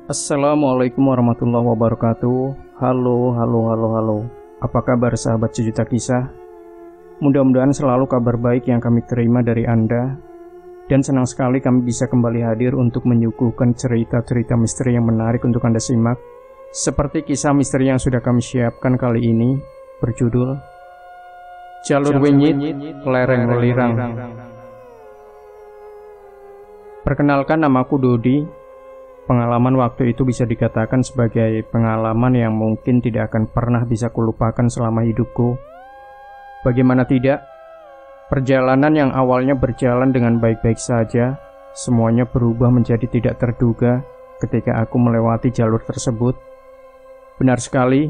Assalamualaikum warahmatullahi wabarakatuh. Halo. Apa kabar sahabat sejuta kisah? Mudah-mudahan selalu kabar baik yang kami terima dari Anda. Dan senang sekali kami bisa kembali hadir untuk menyuguhkan cerita-cerita misteri yang menarik untuk Anda simak. Seperti kisah misteri yang sudah kami siapkan kali ini, berjudul Jalur Winyit, Lereng Lelirang. Perkenalkan, namaku Dodi. Pengalaman waktu itu bisa dikatakan sebagai pengalaman yang mungkin tidak akan pernah bisa kulupakan selama hidupku. Bagaimana tidak? Perjalanan yang awalnya berjalan dengan baik-baik saja, semuanya berubah menjadi tidak terduga ketika aku melewati jalur tersebut. Benar sekali,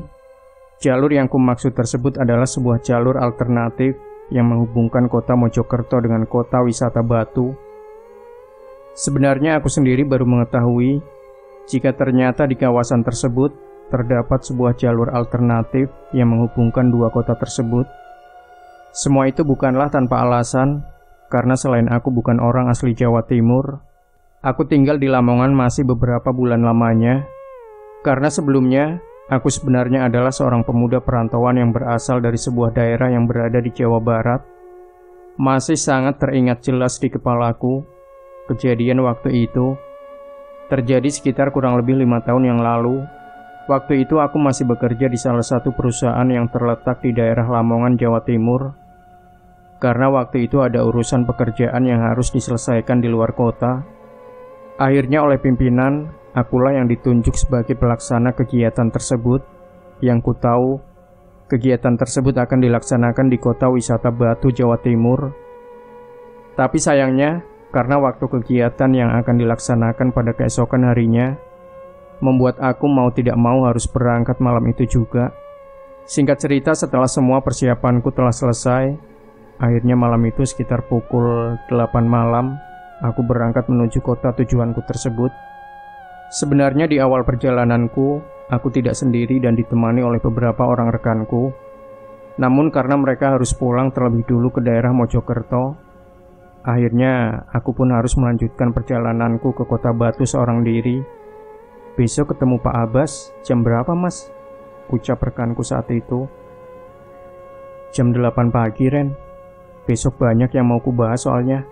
jalur yang kumaksud tersebut adalah sebuah jalur alternatif yang menghubungkan kota Mojokerto dengan kota wisata Batu. Sebenarnya aku sendiri baru mengetahui jika ternyata di kawasan tersebut terdapat sebuah jalur alternatif yang menghubungkan dua kota tersebut. Semua itu bukanlah tanpa alasan, karena selain aku bukan orang asli Jawa Timur, aku tinggal di Lamongan masih beberapa bulan lamanya. Karena sebelumnya, aku sebenarnya adalah seorang pemuda perantauan yang berasal dari sebuah daerah yang berada di Jawa Barat. Masih sangat teringat jelas di kepalaku kejadian waktu itu terjadi sekitar kurang lebih 5 tahun yang lalu. Waktu itu aku masih bekerja di salah satu perusahaan yang terletak di daerah Lamongan, Jawa Timur. Karena waktu itu ada urusan pekerjaan yang harus diselesaikan di luar kota. Akhirnya oleh pimpinan, akulah yang ditunjuk sebagai pelaksana kegiatan tersebut. Yang ku tahu, kegiatan tersebut akan dilaksanakan di kota wisata Batu, Jawa Timur. Tapi sayangnya, karena waktu kegiatan yang akan dilaksanakan pada keesokan harinya membuat aku mau tidak mau harus berangkat malam itu juga. Singkat cerita, setelah semua persiapanku telah selesai, akhirnya malam itu sekitar pukul 8 malam aku berangkat menuju kota tujuanku tersebut. Sebenarnya di awal perjalananku aku tidak sendiri dan ditemani oleh beberapa orang rekanku. Namun karena mereka harus pulang terlebih dulu ke daerah Mojokerto, akhirnya aku pun harus melanjutkan perjalananku ke kota Batu seorang diri. "Besok ketemu Pak Abbas, jam berapa mas?" ucap rekanku saat itu. "Jam 8 pagi Ren, besok banyak yang mau kubahas soalnya,"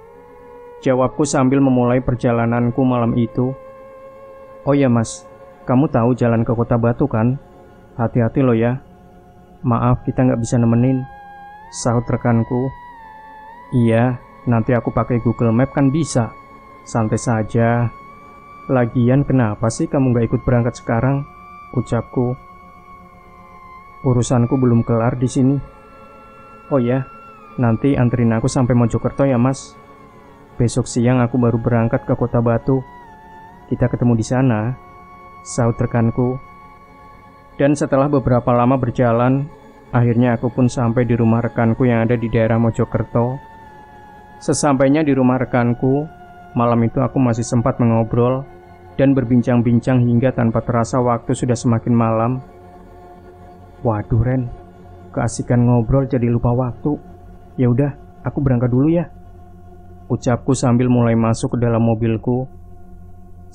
jawabku sambil memulai perjalananku malam itu. "Oh ya mas, kamu tahu jalan ke kota Batu kan? Hati-hati lo ya." "Maaf kita nggak bisa nemenin," sahut rekanku. "Iya, nanti aku pakai Google Map kan bisa. Santai saja. Lagian kenapa sih kamu gak ikut berangkat sekarang?" ucapku. "Urusanku belum kelar di sini." "Oh ya, nanti anterin aku sampai Mojokerto ya mas. Besok siang aku baru berangkat ke kota Batu. Kita ketemu di sana," sahut rekanku. Dan setelah beberapa lama berjalan, akhirnya aku pun sampai di rumah rekanku yang ada di daerah Mojokerto. Sesampainya di rumah rekanku, malam itu aku masih sempat mengobrol dan berbincang-bincang hingga tanpa terasa waktu sudah semakin malam. "Waduh Ren, keasikan ngobrol jadi lupa waktu. Ya udah, aku berangkat dulu ya," ucapku sambil mulai masuk ke dalam mobilku.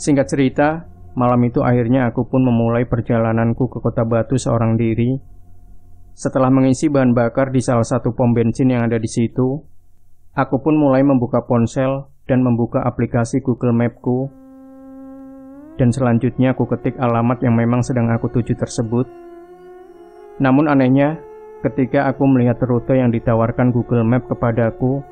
Singkat cerita, malam itu akhirnya aku pun memulai perjalananku ke kota Batu seorang diri. Setelah mengisi bahan bakar di salah satu pom bensin yang ada di situ, aku pun mulai membuka ponsel dan membuka aplikasi Google Mapku. Dan selanjutnya aku ketik alamat yang memang sedang aku tuju tersebut. Namun anehnya, ketika aku melihat rute yang ditawarkan Google Map kepadaku,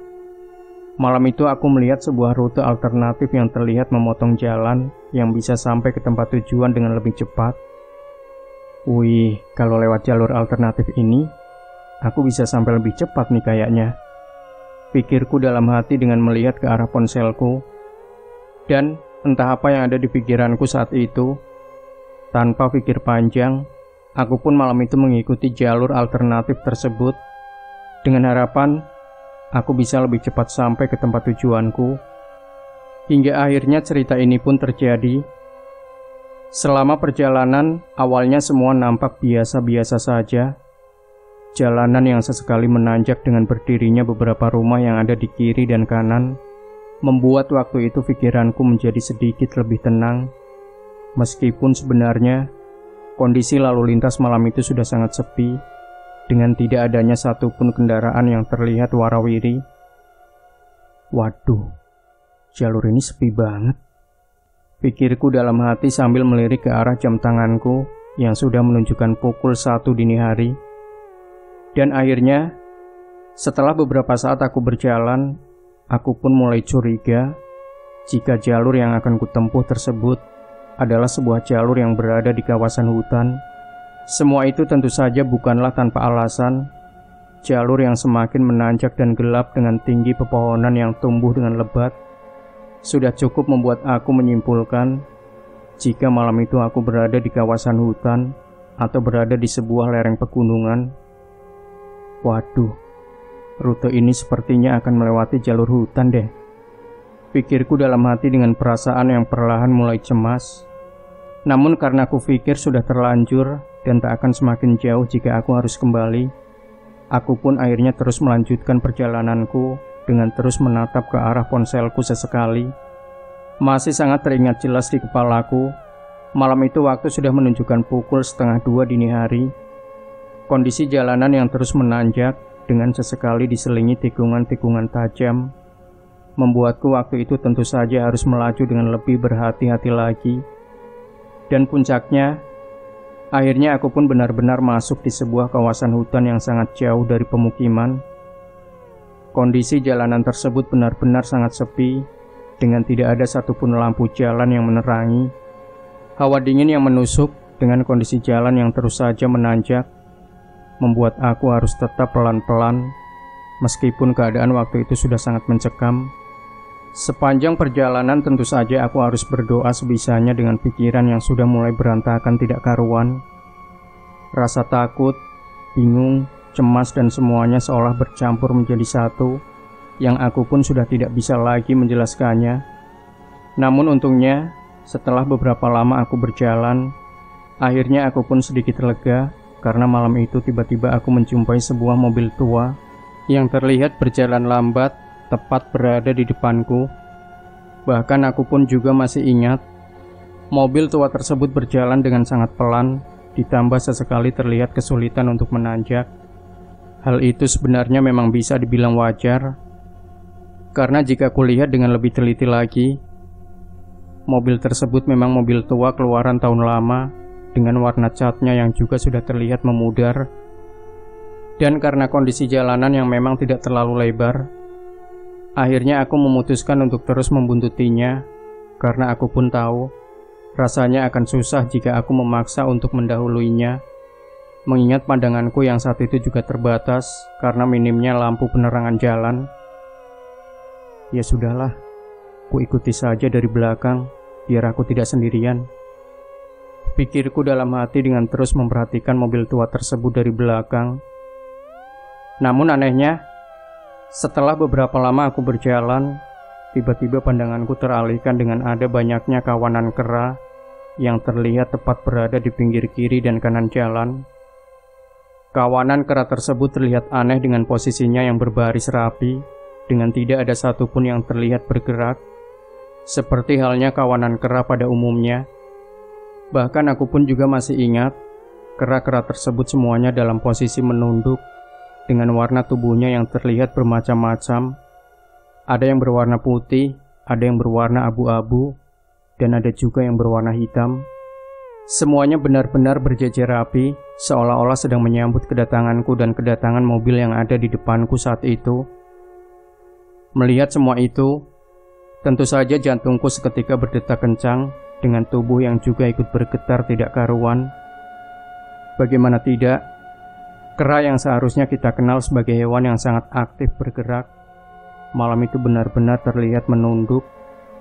malam itu aku melihat sebuah rute alternatif yang terlihat memotong jalan yang bisa sampai ke tempat tujuan dengan lebih cepat. Wih, kalau lewat jalur alternatif ini, aku bisa sampai lebih cepat nih kayaknya, pikirku dalam hati dengan melihat ke arah ponselku. Dan entah apa yang ada di pikiranku saat itu, tanpa pikir panjang, aku pun malam itu mengikuti jalur alternatif tersebut dengan harapan aku bisa lebih cepat sampai ke tempat tujuanku. Hingga akhirnya cerita ini pun terjadi. Selama perjalanan, awalnya semua nampak biasa-biasa saja. Jalanan yang sesekali menanjak dengan berdirinya beberapa rumah yang ada di kiri dan kanan membuat waktu itu pikiranku menjadi sedikit lebih tenang. Meskipun sebenarnya kondisi lalu lintas malam itu sudah sangat sepi, dengan tidak adanya satupun kendaraan yang terlihat warawiri. Waduh, jalur ini sepi banget, pikirku dalam hati sambil melirik ke arah jam tanganku yang sudah menunjukkan pukul 1 dini hari. Dan akhirnya, setelah beberapa saat aku berjalan, aku pun mulai curiga jika jalur yang akan kutempuh tersebut adalah sebuah jalur yang berada di kawasan hutan. Semua itu tentu saja bukanlah tanpa alasan. Jalur yang semakin menanjak dan gelap dengan tinggi pepohonan yang tumbuh dengan lebat sudah cukup membuat aku menyimpulkan jika malam itu aku berada di kawasan hutan atau berada di sebuah lereng pegunungan. Waduh, rute ini sepertinya akan melewati jalur hutan deh, pikirku dalam hati dengan perasaan yang perlahan mulai cemas. Namun karena aku pikir sudah terlanjur dan tak akan semakin jauh jika aku harus kembali, aku pun akhirnya terus melanjutkan perjalananku dengan terus menatap ke arah ponselku sesekali. Masih sangat teringat jelas di kepalaku, malam itu waktu sudah menunjukkan pukul 1:30 dini hari. Kondisi jalanan yang terus menanjak dengan sesekali diselingi tikungan-tikungan tajam membuatku waktu itu tentu saja harus melaju dengan lebih berhati-hati lagi. Dan puncaknya, akhirnya aku pun benar-benar masuk di sebuah kawasan hutan yang sangat jauh dari pemukiman. Kondisi jalanan tersebut benar-benar sangat sepi, dengan tidak ada satupun lampu jalan yang menerangi. Hawa dingin yang menusuk dengan kondisi jalan yang terus saja menanjak membuat aku harus tetap pelan-pelan, meskipun keadaan waktu itu sudah sangat mencekam. Sepanjang perjalanan tentu saja aku harus berdoa sebisanya dengan pikiran yang sudah mulai berantakan tidak karuan. Rasa takut, bingung, cemas dan semuanya seolah bercampur menjadi satu, yang aku pun sudah tidak bisa lagi menjelaskannya. Namun untungnya, setelah beberapa lama aku berjalan, akhirnya aku pun sedikit lega karena malam itu tiba-tiba aku menjumpai sebuah mobil tua yang terlihat berjalan lambat tepat berada di depanku. Bahkan aku pun juga masih ingat, mobil tua tersebut berjalan dengan sangat pelan, ditambah sesekali terlihat kesulitan untuk menanjak. Hal itu sebenarnya memang bisa dibilang wajar, karena jika kulihat dengan lebih teliti lagi, mobil tersebut memang mobil tua keluaran tahun lama dengan warna catnya yang juga sudah terlihat memudar. Dan karena kondisi jalanan yang memang tidak terlalu lebar, akhirnya aku memutuskan untuk terus membuntutinya, karena aku pun tahu rasanya akan susah jika aku memaksa untuk mendahuluinya, mengingat pandanganku yang saat itu juga terbatas karena minimnya lampu penerangan jalan. Ya sudahlah, ku ikuti saja dari belakang biar aku tidak sendirian, pikirku dalam hati dengan terus memperhatikan mobil tua tersebut dari belakang. Namun anehnya, setelah beberapa lama aku berjalan, tiba-tiba pandanganku teralihkan dengan ada banyaknya kawanan kera yang terlihat tepat berada di pinggir kiri dan kanan jalan. Kawanan kera tersebut terlihat aneh dengan posisinya yang berbaris rapi, dengan tidak ada satupun yang terlihat bergerak, seperti halnya kawanan kera pada umumnya. Bahkan aku pun juga masih ingat, kera-kera tersebut semuanya dalam posisi menunduk, dengan warna tubuhnya yang terlihat bermacam-macam. Ada yang berwarna putih, ada yang berwarna abu-abu, dan ada juga yang berwarna hitam. Semuanya benar-benar berjejer rapi, seolah-olah sedang menyambut kedatanganku dan kedatangan mobil yang ada di depanku saat itu. Melihat semua itu, tentu saja jantungku seketika berdetak kencang, dengan tubuh yang juga ikut bergetar tidak karuan. Bagaimana tidak, kera yang seharusnya kita kenal sebagai hewan yang sangat aktif bergerak, malam itu benar-benar terlihat menunduk,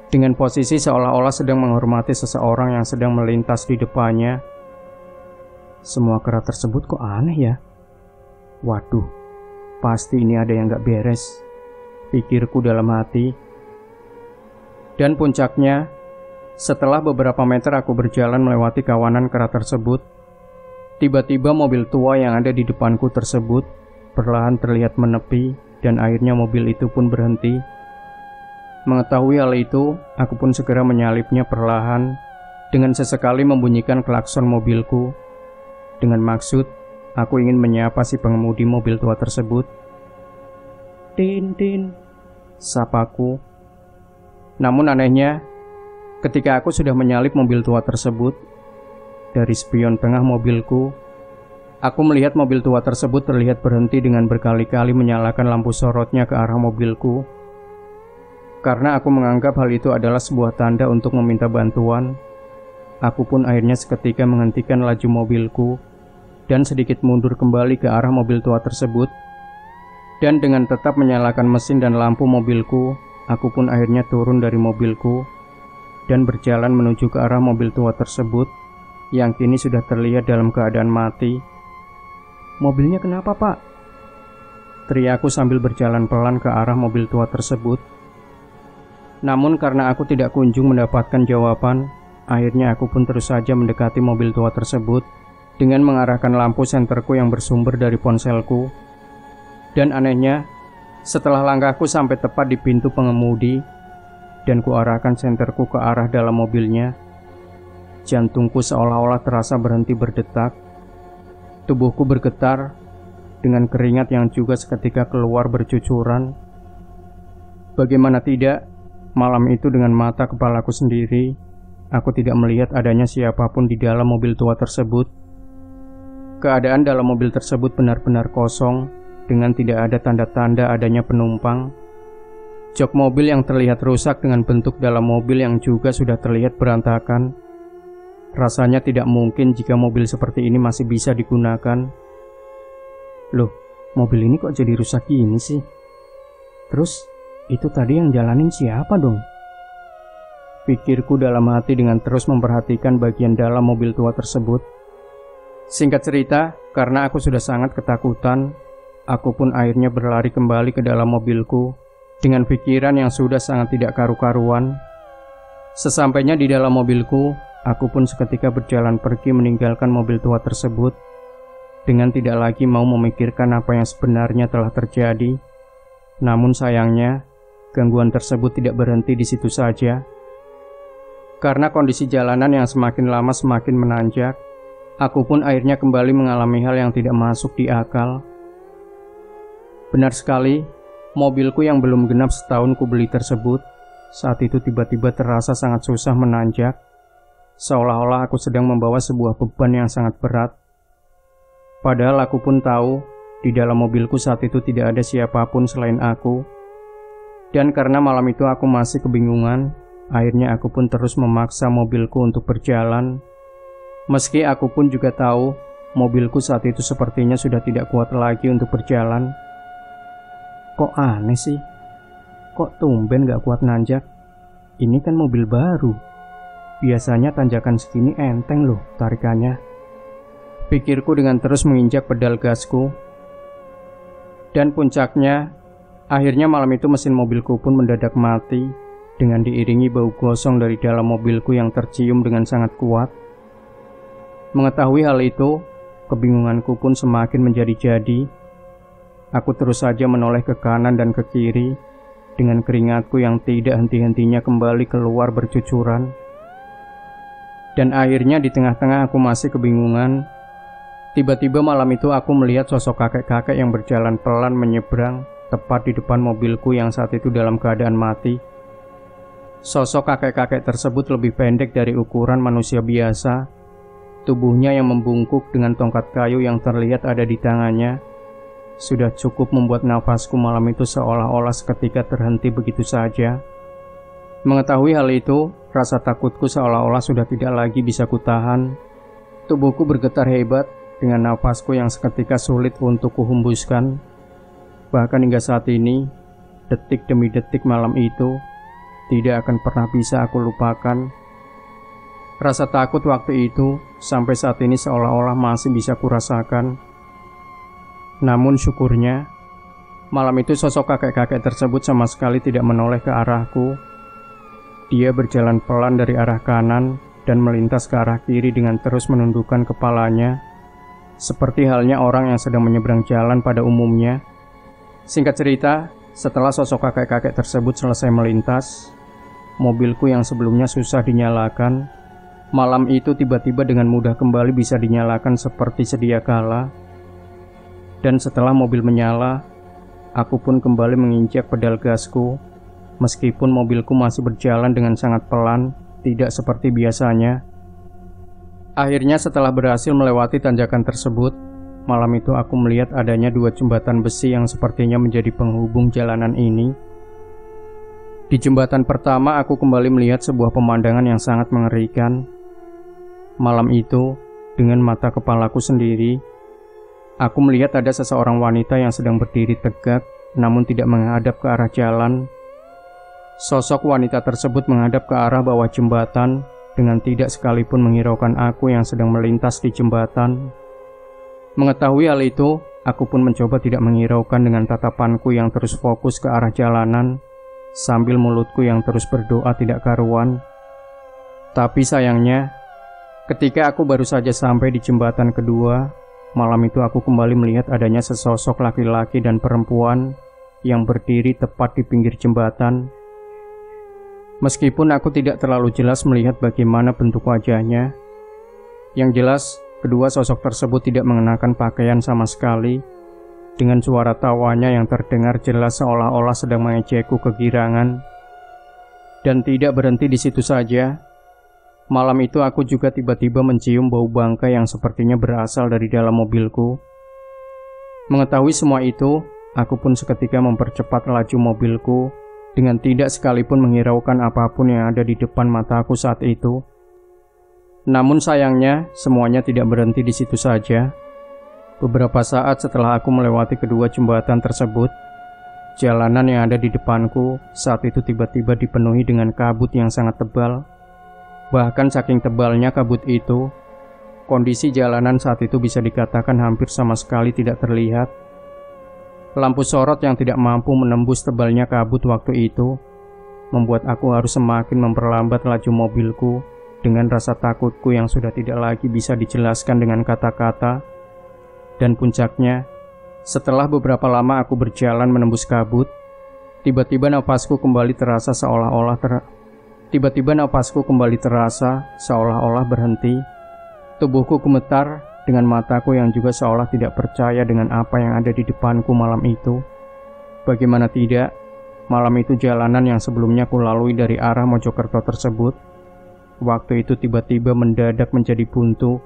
dengan posisi seolah-olah sedang menghormati seseorang yang sedang melintas di depannya. Semua kera tersebut kok aneh ya? Waduh, pasti ini ada yang gak beres, pikirku dalam hati. Dan puncaknya, setelah beberapa meter aku berjalan melewati kawanan kera tersebut, tiba-tiba mobil tua yang ada di depanku tersebut perlahan terlihat menepi dan akhirnya mobil itu pun berhenti. Mengetahui hal itu, aku pun segera menyalipnya perlahan dengan sesekali membunyikan klakson mobilku. Dengan maksud, aku ingin menyapa si pengemudi mobil tua tersebut. "Tin, Tin," sapaku. Namun anehnya, ketika aku sudah menyalip mobil tua tersebut, dari spion tengah mobilku, aku melihat mobil tua tersebut terlihat berhenti dengan berkali-kali menyalakan lampu sorotnya ke arah mobilku. Karena aku menganggap hal itu adalah sebuah tanda untuk meminta bantuan, aku pun akhirnya seketika menghentikan laju mobilku dan sedikit mundur kembali ke arah mobil tua tersebut. Dan dengan tetap menyalakan mesin dan lampu mobilku, aku pun akhirnya turun dari mobilku dan berjalan menuju ke arah mobil tua tersebut yang kini sudah terlihat dalam keadaan mati. "Mobilnya kenapa, Pak?" teriakku sambil berjalan pelan ke arah mobil tua tersebut. Namun karena aku tidak kunjung mendapatkan jawaban, akhirnya aku pun terus saja mendekati mobil tua tersebut dengan mengarahkan lampu senterku yang bersumber dari ponselku. Dan anehnya, setelah langkahku sampai tepat di pintu pengemudi dan kuarahkan senterku ke arah dalam mobilnya, jantungku seolah-olah terasa berhenti berdetak. Tubuhku bergetar dengan keringat yang juga seketika keluar bercucuran. Bagaimana tidak, malam itu dengan mata kepalaku sendiri, aku tidak melihat adanya siapapun di dalam mobil tua tersebut. Keadaan dalam mobil tersebut benar-benar kosong, dengan tidak ada tanda-tanda adanya penumpang. Jok mobil yang terlihat rusak dengan bentuk dalam mobil yang juga sudah terlihat berantakan. Rasanya tidak mungkin jika mobil seperti ini masih bisa digunakan. Loh, mobil ini kok jadi rusak gini sih? Terus, itu tadi yang jalanin siapa dong? Pikirku dalam hati dengan terus memperhatikan bagian dalam mobil tua tersebut. Singkat cerita, karena aku sudah sangat ketakutan, aku pun akhirnya berlari kembali ke dalam mobilku dengan pikiran yang sudah sangat tidak karu-karuan. Sesampainya di dalam mobilku, aku pun seketika berjalan pergi meninggalkan mobil tua tersebut dengan tidak lagi mau memikirkan apa yang sebenarnya telah terjadi. Namun sayangnya, gangguan tersebut tidak berhenti di situ saja. Karena kondisi jalanan yang semakin lama semakin menanjak, aku pun akhirnya kembali mengalami hal yang tidak masuk di akal. Benar sekali, mobilku yang belum genap setahun kubeli tersebut saat itu tiba-tiba terasa sangat susah menanjak, seolah-olah aku sedang membawa sebuah beban yang sangat berat. Padahal aku pun tahu, di dalam mobilku saat itu tidak ada siapapun selain aku. Dan karena malam itu aku masih kebingungan, akhirnya aku pun terus memaksa mobilku untuk berjalan. Meski aku pun juga tahu, mobilku saat itu sepertinya sudah tidak kuat lagi untuk berjalan. Kok aneh sih? Kok tumben gak kuat nanjak? Ini kan mobil baru. Biasanya tanjakan segini enteng loh tarikannya. Pikirku dengan terus menginjak pedal gasku. Dan puncaknya, akhirnya malam itu mesin mobilku pun mendadak mati dengan diiringi bau gosong dari dalam mobilku yang tercium dengan sangat kuat. Mengetahui hal itu, kebingunganku pun semakin menjadi-jadi. Aku terus saja menoleh ke kanan dan ke kiri, dengan keringatku yang tidak henti-hentinya kembali keluar bercucuran. Dan akhirnya di tengah-tengah aku masih kebingungan, tiba-tiba malam itu aku melihat sosok kakek-kakek yang berjalan pelan menyeberang tepat di depan mobilku yang saat itu dalam keadaan mati. Sosok kakek-kakek tersebut lebih pendek dari ukuran manusia biasa. Tubuhnya yang membungkuk dengan tongkat kayu yang terlihat ada di tangannya sudah cukup membuat nafasku malam itu seolah-olah seketika terhenti begitu saja. Mengetahui hal itu, rasa takutku seolah-olah sudah tidak lagi bisa kutahan. Tubuhku bergetar hebat dengan nafasku yang seketika sulit untuk kuhembuskan. Bahkan hingga saat ini, detik demi detik malam itu tidak akan pernah bisa aku lupakan. Rasa takut waktu itu sampai saat ini seolah-olah masih bisa kurasakan. Namun syukurnya, malam itu sosok kakek-kakek tersebut sama sekali tidak menoleh ke arahku. Dia berjalan pelan dari arah kanan dan melintas ke arah kiri dengan terus menundukkan kepalanya, seperti halnya orang yang sedang menyeberang jalan pada umumnya. Singkat cerita, setelah sosok kakek-kakek tersebut selesai melintas, mobilku yang sebelumnya susah dinyalakan Malam itu tiba-tiba dengan mudah kembali bisa dinyalakan seperti sedia kala. Dan setelah mobil menyala, aku pun kembali menginjak pedal gasku. Meskipun mobilku masih berjalan dengan sangat pelan, tidak seperti biasanya. Akhirnya setelah berhasil melewati tanjakan tersebut, malam itu aku melihat adanya 2 jembatan besi yang sepertinya menjadi penghubung jalanan ini. Di jembatan pertama aku kembali melihat sebuah pemandangan yang sangat mengerikan. Malam itu, dengan mata kepalaku sendiri, aku melihat ada seseorang wanita yang sedang berdiri tegak namun tidak menghadap ke arah jalan. Sosok wanita tersebut menghadap ke arah bawah jembatan dengan tidak sekalipun menghiraukan aku yang sedang melintas di jembatan. Mengetahui hal itu, aku pun mencoba tidak menghiraukan dengan tatapanku yang terus fokus ke arah jalanan, sambil mulutku yang terus berdoa tidak karuan. Tapi sayangnya, ketika aku baru saja sampai di jembatan kedua, malam itu aku kembali melihat adanya sesosok laki-laki dan perempuan yang berdiri tepat di pinggir jembatan. Meskipun aku tidak terlalu jelas melihat bagaimana bentuk wajahnya, yang jelas kedua sosok tersebut tidak mengenakan pakaian sama sekali. Dengan suara tawanya yang terdengar jelas seolah-olah sedang mengejekku kegirangan. Dan tidak berhenti di situ saja. Malam itu aku juga tiba-tiba mencium bau bangkai yang sepertinya berasal dari dalam mobilku. Mengetahui semua itu, aku pun seketika mempercepat laju mobilku dengan tidak sekalipun menghiraukan apapun yang ada di depan mataku saat itu. Namun sayangnya, semuanya tidak berhenti di situ saja. Beberapa saat setelah aku melewati kedua jembatan tersebut, jalanan yang ada di depanku saat itu tiba-tiba dipenuhi dengan kabut yang sangat tebal. Bahkan saking tebalnya kabut itu, kondisi jalanan saat itu bisa dikatakan hampir sama sekali tidak terlihat. Lampu sorot yang tidak mampu menembus tebalnya kabut waktu itu membuat aku harus semakin memperlambat laju mobilku dengan rasa takutku yang sudah tidak lagi bisa dijelaskan dengan kata-kata. Dan puncaknya, setelah beberapa lama aku berjalan menembus kabut, tiba-tiba napasku kembali terasa seolah-olah berhenti. Tubuhku gemetar dengan mataku yang juga seolah tidak percaya dengan apa yang ada di depanku malam itu. Bagaimana tidak, malam itu jalanan yang sebelumnya ku lalui dari arah Mojokerto tersebut, waktu itu tiba-tiba mendadak menjadi buntu.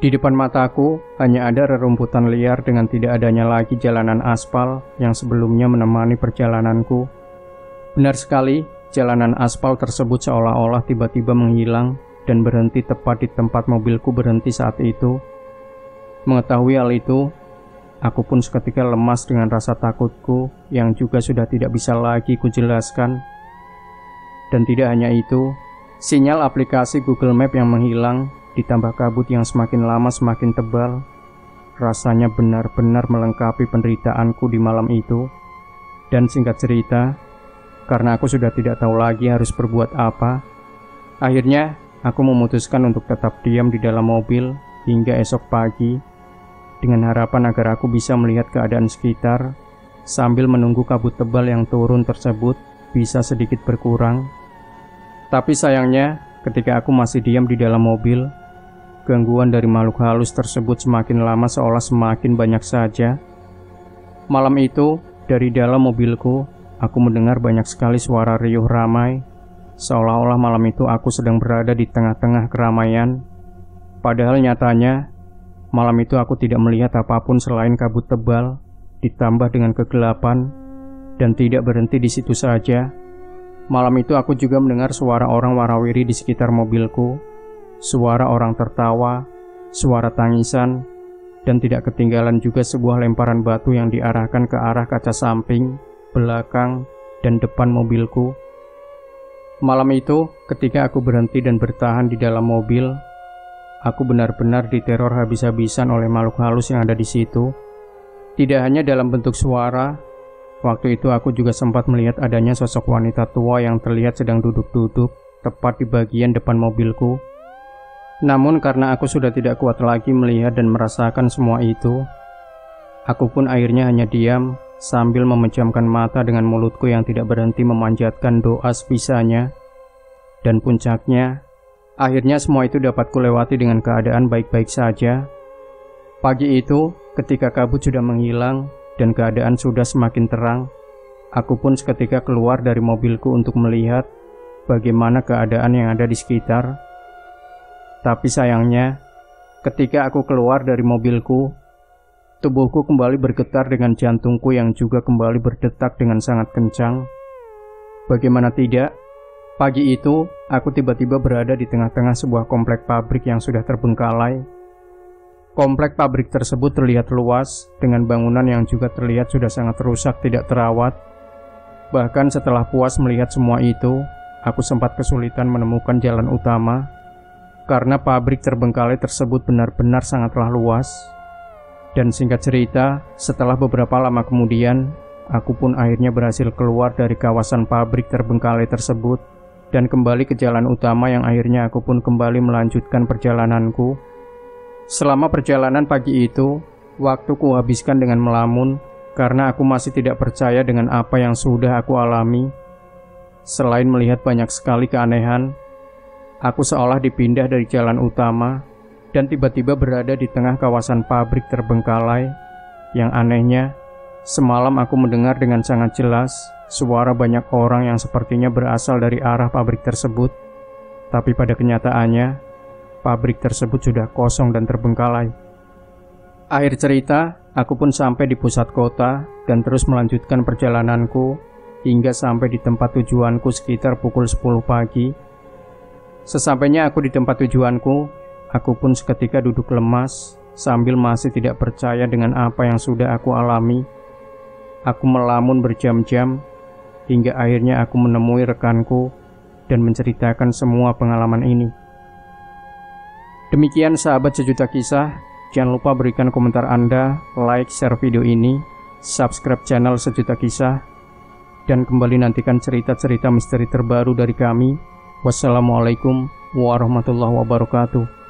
Di depan mataku hanya ada rerumputan liar dengan tidak adanya lagi jalanan aspal yang sebelumnya menemani perjalananku. Benar sekali, jalanan aspal tersebut seolah-olah tiba-tiba menghilang dan berhenti tepat di tempat mobilku berhenti saat itu. Mengetahui hal itu, aku pun seketika lemas dengan rasa takutku yang juga sudah tidak bisa lagi kujelaskan. Dan tidak hanya itu, sinyal aplikasi Google Map yang menghilang ditambah kabut yang semakin lama semakin tebal, rasanya benar-benar melengkapi penderitaanku di malam itu. Dan singkat cerita, karena aku sudah tidak tahu lagi harus berbuat apa, akhirnya aku memutuskan untuk tetap diam di dalam mobil hingga esok pagi, dengan harapan agar aku bisa melihat keadaan sekitar sambil menunggu kabut tebal yang turun tersebut bisa sedikit berkurang. Tapi sayangnya, ketika aku masih diam di dalam mobil, gangguan dari makhluk halus tersebut semakin lama seolah semakin banyak saja. Malam itu, dari dalam mobilku, aku mendengar banyak sekali suara riuh ramai, seolah-olah malam itu aku sedang berada di tengah-tengah keramaian. Padahal nyatanya, malam itu aku tidak melihat apapun selain kabut tebal, ditambah dengan kegelapan. Dan tidak berhenti di situ saja. Malam itu aku juga mendengar suara orang warawiri di sekitar mobilku. Suara orang tertawa, suara tangisan, dan tidak ketinggalan juga sebuah lemparan batu yang diarahkan ke arah kaca samping, belakang, dan depan mobilku. Malam itu, ketika aku berhenti dan bertahan di dalam mobil, aku benar-benar diteror habis-habisan oleh makhluk halus yang ada di situ. Tidak hanya dalam bentuk suara, waktu itu aku juga sempat melihat adanya sosok wanita tua yang terlihat sedang duduk-duduk tepat di bagian depan mobilku. Namun karena aku sudah tidak kuat lagi melihat dan merasakan semua itu, aku pun akhirnya hanya diam sambil memejamkan mata dengan mulutku yang tidak berhenti memanjatkan doa sebisanya. Dan puncaknya, Akhirnya semua itu dapat kulewati dengan keadaan baik-baik saja. Pagi itu, ketika kabut sudah menghilang dan keadaan sudah semakin terang, aku pun seketika keluar dari mobilku untuk melihat bagaimana keadaan yang ada di sekitar. Tapi sayangnya, ketika aku keluar dari mobilku, tubuhku kembali bergetar dengan jantungku yang juga kembali berdetak dengan sangat kencang. Bagaimana tidak, pagi itu aku tiba-tiba berada di tengah-tengah sebuah komplek pabrik yang sudah terbengkalai. Komplek pabrik tersebut terlihat luas, dengan bangunan yang juga terlihat sudah sangat rusak tidak terawat. Bahkan setelah puas melihat semua itu, aku sempat kesulitan menemukan jalan utama, karena pabrik terbengkalai tersebut benar-benar sangatlah luas. Dan singkat cerita, setelah beberapa lama kemudian, aku pun akhirnya berhasil keluar dari kawasan pabrik terbengkalai tersebut dan kembali ke jalan utama yang akhirnya aku pun kembali melanjutkan perjalananku. Selama perjalanan pagi itu, waktuku habiskan dengan melamun karena aku masih tidak percaya dengan apa yang sudah aku alami. Selain melihat banyak sekali keanehan, aku seolah dipindah dari jalan utama dan tiba-tiba berada di tengah kawasan pabrik terbengkalai. Yang anehnya, semalam aku mendengar dengan sangat jelas suara banyak orang yang sepertinya berasal dari arah pabrik tersebut. Tapi pada kenyataannya, pabrik tersebut sudah kosong dan terbengkalai. Akhir cerita, aku pun sampai di pusat kota dan terus melanjutkan perjalananku hingga sampai di tempat tujuanku sekitar pukul 10 pagi. Sesampainya aku di tempat tujuanku, aku pun seketika duduk lemas sambil masih tidak percaya dengan apa yang sudah aku alami. Aku melamun berjam-jam hingga akhirnya aku menemui rekanku dan menceritakan semua pengalaman ini. Demikian sahabat sejuta kisah, jangan lupa berikan komentar Anda, like, share video ini, subscribe channel Sejuta Kisah, dan kembali nantikan cerita-cerita misteri terbaru dari kami. Wassalamualaikum warahmatullahi wabarakatuh.